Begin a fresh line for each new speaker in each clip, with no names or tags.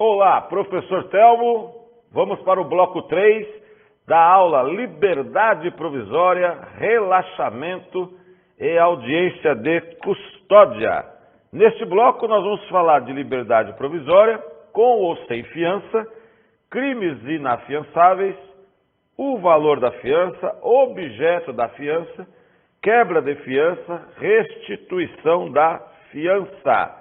Olá, professor Telmo, vamos para o bloco 3 da aula Liberdade Provisória, Relaxamento e Audiência de Custódia. Neste bloco nós vamos falar de liberdade provisória, com ou sem fiança, crimes inafiançáveis, o valor da fiança, objeto da fiança, quebra de fiança, restituição da fiança.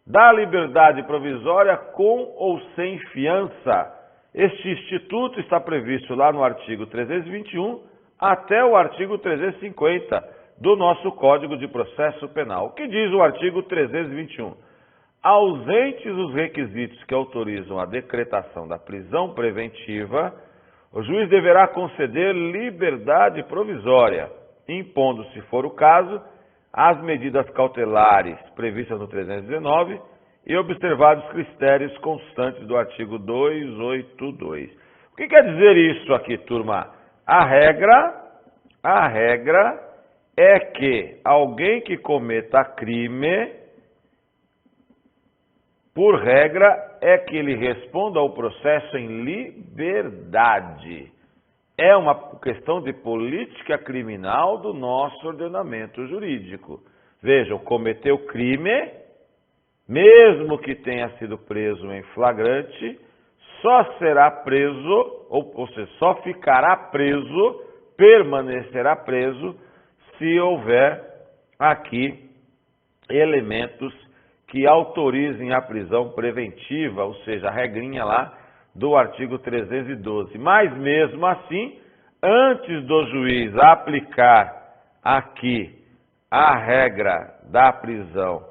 Da liberdade provisória com ou sem fiança. Este instituto está previsto lá no artigo 321 até o artigo 350 do nosso Código de Processo Penal. O que diz o artigo 321? Ausentes os requisitos que autorizam a decretação da prisão preventiva, o juiz deverá conceder liberdade provisória, impondo, se for o caso, as medidas cautelares previstas no 319 e observados critérios constantes do artigo 282. O que quer dizer isso aqui, turma? A regra é que alguém que cometa crime, por regra, é que ele responda ao processo em liberdade. É uma questão de política criminal do nosso ordenamento jurídico. Vejam, cometeu crime, mesmo que tenha sido preso em flagrante, só será preso, ou seja, só ficará preso, permanecerá preso, se houver aqui elementos que autorizem a prisão preventiva, ou seja, a regrinha lá do artigo 312. Mas mesmo assim, antes do juiz aplicar aqui a regra da prisão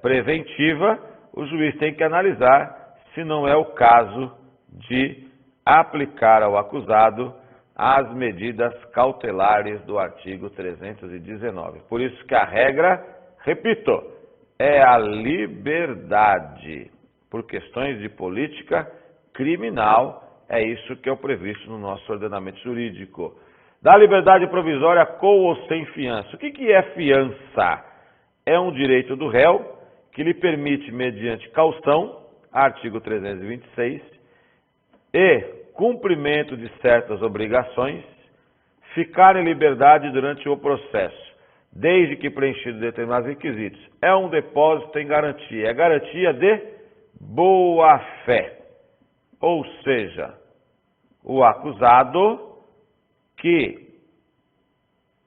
preventiva, o juiz tem que analisar se não é o caso de aplicar ao acusado as medidas cautelares do artigo 319. Por isso que a regra, repito, é a liberdade. Por questões de política criminal, é isso que é o previsto no nosso ordenamento jurídico. Da liberdade provisória com ou sem fiança. O que é fiança? É um direito do réu que lhe permite, mediante caução, artigo 326, e cumprimento de certas obrigações, ficar em liberdade durante o processo, desde que preenchido determinados requisitos. É um depósito em garantia, é garantia de boa-fé, ou seja, o acusado que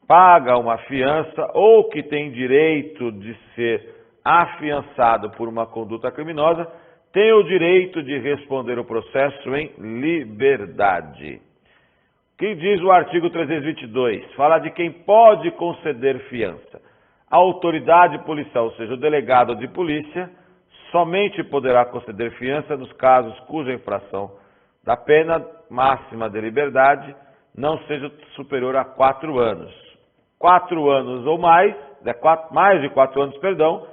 paga uma fiança ou que tem direito de ser afiançado por uma conduta criminosa, tem o direito de responder o processo em liberdade. O que diz o artigo 322? Fala de quem pode conceder fiança. A autoridade policial, ou seja, o delegado de polícia, somente poderá conceder fiança nos casos cuja infração da pena máxima de liberdade não seja superior a 4 anos. 4 anos ou mais, mais de 4 anos, perdão,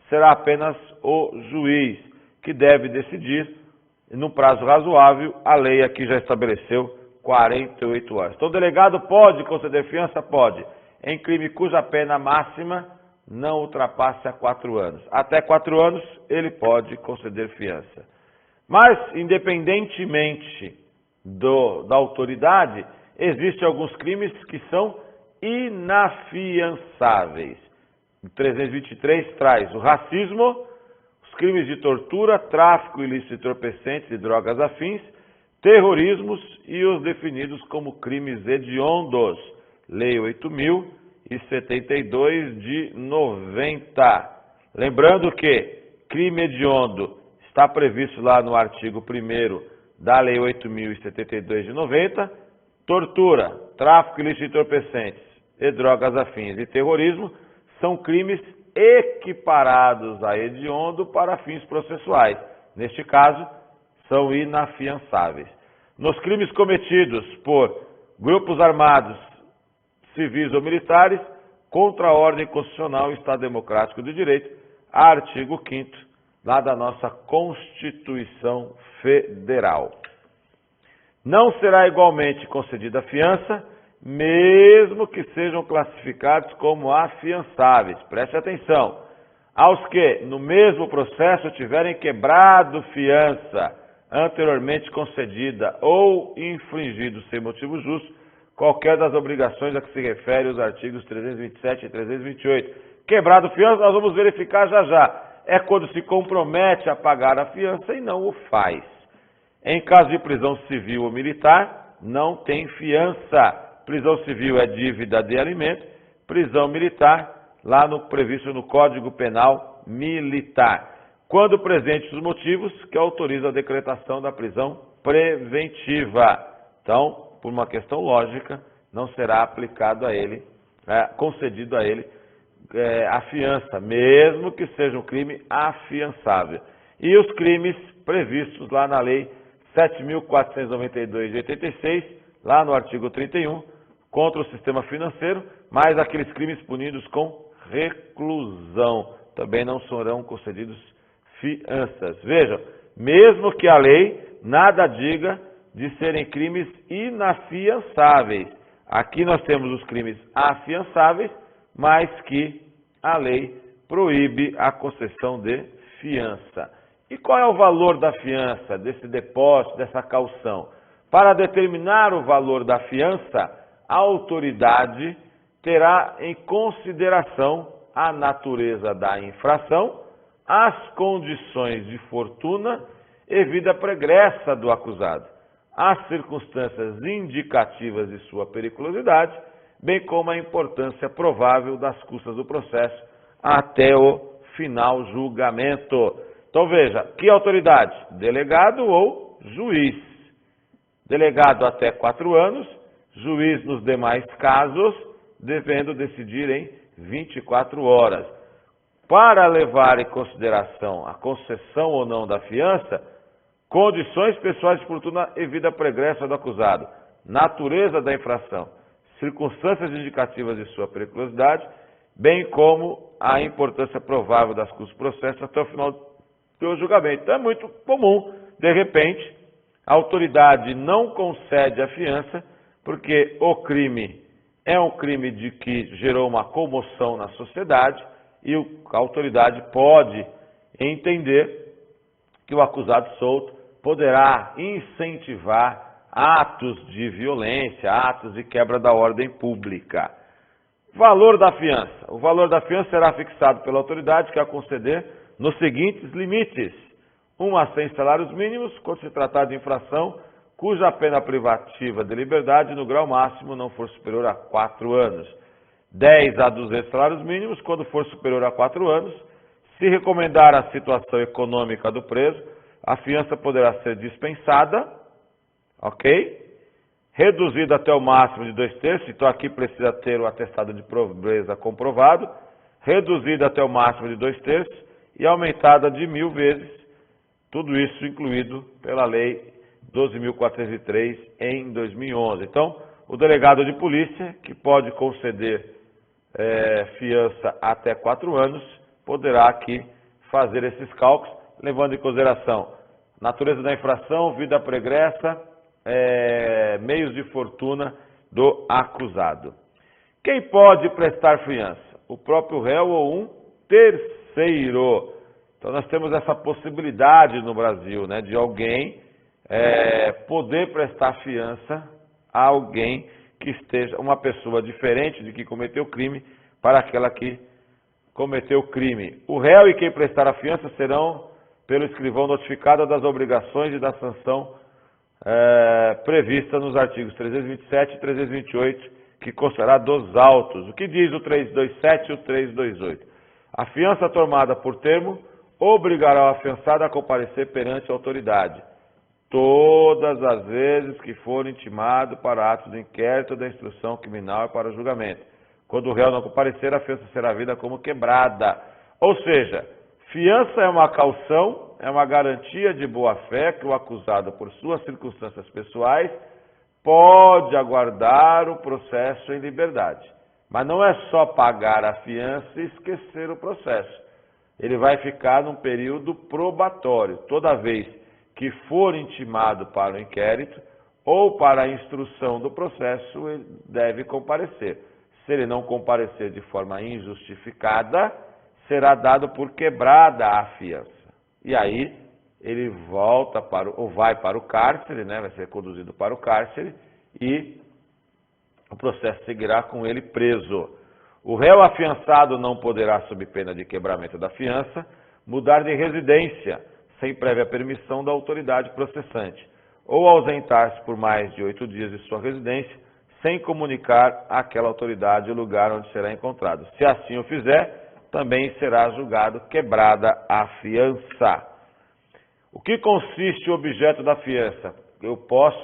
será apenas o juiz que deve decidir, num prazo razoável. A lei aqui já estabeleceu 48 horas. Então, o delegado pode conceder fiança? Pode, em crime cuja pena máxima não ultrapasse a 4 anos. Até 4 anos, ele pode conceder fiança. Mas, independentemente da autoridade, existem alguns crimes que são inafiançáveis. O 323 traz o racismo, os crimes de tortura, tráfico ilícito de entorpecentes e drogas afins, terrorismos e os definidos como crimes hediondos. Lei 8.072 de 90. Lembrando que crime hediondo está previsto lá no artigo 1º da Lei 8.072 de 90. Tortura, tráfico ilícito de entorpecentes e drogas afins e terrorismo são crimes equiparados a hediondo para fins processuais. Neste caso, são inafiançáveis. Nos crimes cometidos por grupos armados, civis ou militares, contra a ordem constitucional e Estado Democrático de Direito, artigo 5º, lá da nossa Constituição Federal. Não será igualmente concedida fiança, mesmo que sejam classificados como afiançáveis. Preste atenção. aos que, no mesmo processo, tiverem quebrado fiança anteriormente concedida ou infringido sem motivo justo qualquer das obrigações a que se refere os artigos 327 e 328. Quebrado fiança, nós vamos verificar já já. É quando se compromete a pagar a fiança e não o faz. Em caso de prisão civil ou militar, não tem fiança. Prisão civil é dívida de alimento, prisão militar, lá no previsto no Código Penal Militar. Quando presentes os motivos que autorizam a decretação da prisão preventiva. Então, por uma questão lógica, não será aplicado a ele, concedido a ele a fiança, mesmo que seja um crime afiançável. E os crimes previstos lá na Lei 7.492 de 86, lá no artigo 31, contra o sistema financeiro, mas aqueles crimes punidos com reclusão também não serão concedidos fianças. Vejam, mesmo que a lei nada diga de serem crimes inafiançáveis. Aqui nós temos os crimes afiançáveis, mas que a lei proíbe a concessão de fiança. E qual é o valor da fiança, desse depósito, dessa caução? Para determinar o valor da fiança, a autoridade terá em consideração a natureza da infração, as condições de fortuna e vida pregressa do acusado, as circunstâncias indicativas de sua periculosidade, bem como a importância provável das custas do processo até o final julgamento. Então veja, que autoridade? Delegado ou juiz? Delegado até 4 anos, juiz nos demais casos, devendo decidir em 24 horas. Para levar em consideração a concessão ou não da fiança, condições pessoais de fortuna e vida pregressa do acusado, natureza da infração, circunstâncias indicativas de sua periculosidade, bem como a importância provável das custas do processo até o final do julgamento. Então é muito comum, de repente, a autoridade não concede a fiança porque o crime é um crime de que gerou uma comoção na sociedade e a autoridade pode entender que o acusado solto poderá incentivar atos de violência, atos de quebra da ordem pública. Valor da fiança. O valor da fiança será fixado pela autoridade que a conceder nos seguintes limites: 1 a 100 salários mínimos, quando se tratar de infração cuja pena privativa de liberdade no grau máximo não for superior a 4 anos. 10 a 200 salários mínimos, quando for superior a 4 anos. Se recomendar a situação econômica do preso, a fiança poderá ser dispensada, ok? Reduzida até o máximo de 2/3, então aqui precisa ter o atestado de pobreza comprovado, reduzida até o máximo de 2/3 e aumentada de 1000 vezes, tudo isso incluído pela Lei 12.403 em 2011. Então, o delegado de polícia, que pode conceder fiança até 4 anos, poderá aqui fazer esses cálculos, levando em consideração natureza da infração, vida pregressa, meios de fortuna do acusado. Quem pode prestar fiança? O próprio réu ou um terceiro. Então nós temos essa possibilidade no Brasil, né, de alguém poder prestar fiança a alguém que esteja, uma pessoa diferente de que cometeu o crime, para aquela que cometeu o crime. O réu e quem prestar a fiança serão, pelo escrivão, notificados das obrigações e da sanção prevista nos artigos 327 e 328, que constará dos autos. O que diz o 327 e o 328? A fiança tomada por termo obrigará o afiançado a comparecer perante a autoridade todas as vezes que for intimado para atos de inquérito da instrução criminal e para julgamento. Quando o réu não comparecer, a fiança será vista como quebrada. Ou seja, fiança é uma caução, é uma garantia de boa-fé que o acusado, por suas circunstâncias pessoais, pode aguardar o processo em liberdade. Mas não é só pagar a fiança e esquecer o processo. Ele vai ficar num período probatório. Toda vez que for intimado para o inquérito ou para a instrução do processo, ele deve comparecer. Se ele não comparecer de forma injustificada, será dado por quebrada a fiança. E aí ele volta ou vai para o cárcere, né? Vai ser conduzido para o cárcere e o processo seguirá com ele preso. O réu afiançado não poderá, sob pena de quebramento da fiança, mudar de residência sem prévia permissão da autoridade processante, ou ausentar-se por mais de 8 dias de sua residência, sem comunicar àquela autoridade o lugar onde será encontrado. Se assim o fizer, também será julgado quebrada a fiança. O que consiste o objeto da fiança?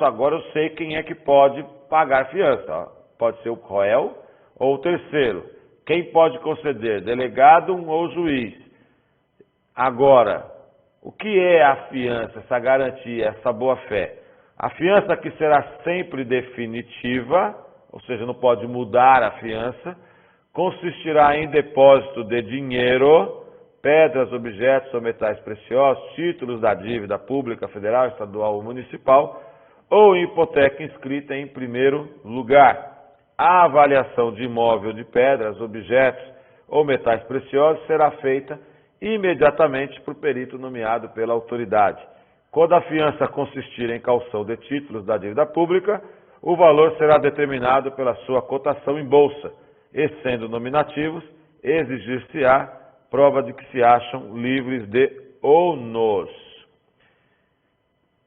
Agora eu sei quem é que pode pagar fiança. Pode ser o réu ou o terceiro. Quem pode conceder? Delegado ou juiz. Agora, o que é a fiança, essa garantia, essa boa-fé? A fiança que será sempre definitiva, ou seja, não pode mudar a fiança, consistirá em depósito de dinheiro, pedras, objetos ou metais preciosos, títulos da dívida pública, federal, estadual ou municipal, ou em hipoteca inscrita em primeiro lugar. A avaliação de imóvel de pedras, objetos ou metais preciosos será feita imediatamente por perito nomeado pela autoridade. Quando a fiança consistir em caução de títulos da dívida pública, o valor será determinado pela sua cotação em bolsa, e sendo nominativos, exigir-se-á prova de que se acham livres de ônus.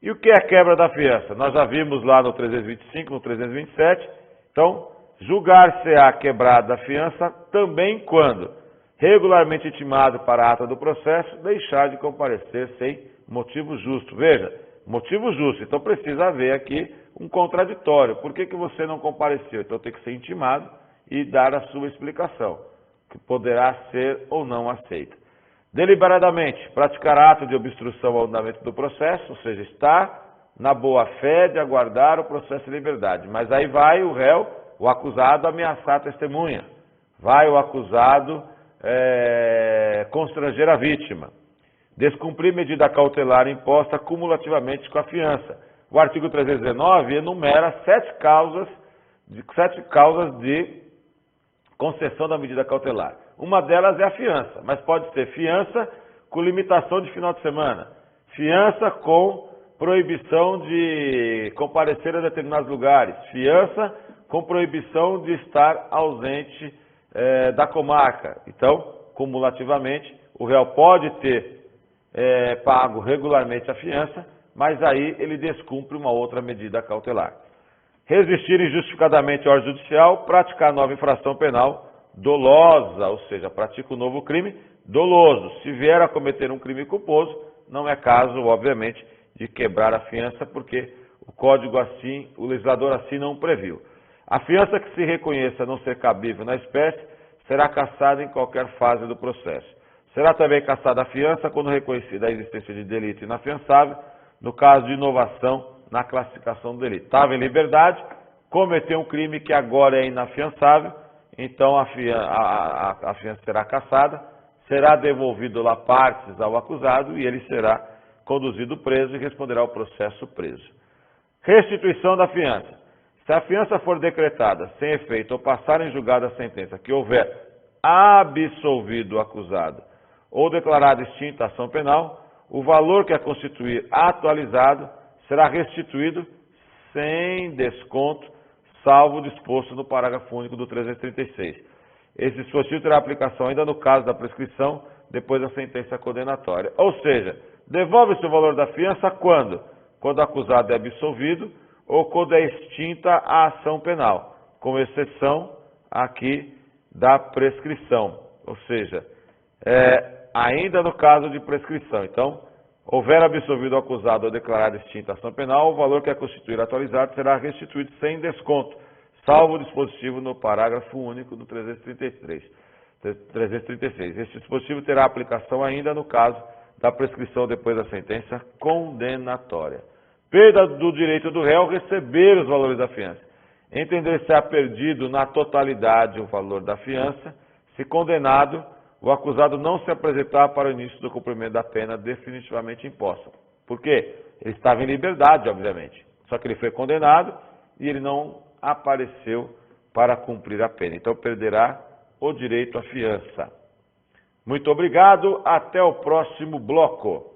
E o que é a quebra da fiança? Nós já vimos lá no 325, no 327, então, julgar-se-á quebrada a fiança também quando, regularmente intimado para a ata do processo, deixar de comparecer sem motivo justo. Veja, motivo justo, então precisa haver aqui um contraditório. Por que você não compareceu? Então tem que ser intimado e dar a sua explicação, que poderá ser ou não aceita. Deliberadamente, praticar ato de obstrução ao andamento do processo, ou seja, está na boa-fé de aguardar o processo de liberdade. Mas aí vai o réu, o acusado, ameaçar a testemunha. Vai o acusado constranger a vítima. Descumprir medida cautelar imposta cumulativamente com a fiança. O artigo 319 enumera 7 causas de concessão da medida cautelar. Uma delas é a fiança, mas pode ser fiança com limitação de final de semana, fiança com proibição de comparecer a determinados lugares, fiança com proibição de estar ausente da comarca. Então, cumulativamente, o réu pode ter pago regularmente a fiança, mas aí ele descumpre uma outra medida cautelar. Resistir injustificadamente à ordem judicial, praticar nova infração penal dolosa, ou seja, pratica um novo crime doloso. Se vier a cometer um crime culposo, não é caso, obviamente, de quebrar a fiança, porque o Código assim, o legislador assim não previu. A fiança que se reconheça não ser cabível na espécie, será cassada em qualquer fase do processo. Será também cassada a fiança quando reconhecida a existência de delito inafiançável, no caso de inovação na classificação do delito. Estava em liberdade, cometeu um crime que agora é inafiançável, então a fiança será cassada, será devolvido lá partes ao acusado e ele será conduzido preso e responderá ao processo preso. Restituição da fiança. Se a fiança for decretada sem efeito ou passar em julgada a sentença que houver absolvido o acusado ou declarada extinta a ação penal, o valor que a constituir atualizado será restituído sem desconto, salvo o disposto no parágrafo único do 336. Esse dispositivo terá aplicação ainda no caso da prescrição, depois da sentença condenatória. Ou seja, devolve-se o valor da fiança quando? Quando o acusado é absolvido ou quando é extinta a ação penal, com exceção aqui da prescrição. Ou seja, ainda no caso de prescrição. Então, houver absolvido o acusado ou declarado extinta a ação penal, o valor que a constituir atualizado será restituído sem desconto, salvo o dispositivo no parágrafo único do 336. Este dispositivo terá aplicação ainda no caso da prescrição depois da sentença condenatória. Perda do direito do réu receber os valores da fiança. Entender-se-á perdido na totalidade o valor da fiança, se condenado, o acusado não se apresentar para o início do cumprimento da pena definitivamente imposta. Por quê? Ele estava em liberdade, obviamente. Só que ele foi condenado e ele não apareceu para cumprir a pena. Então perderá o direito à fiança. Muito obrigado, até o próximo bloco.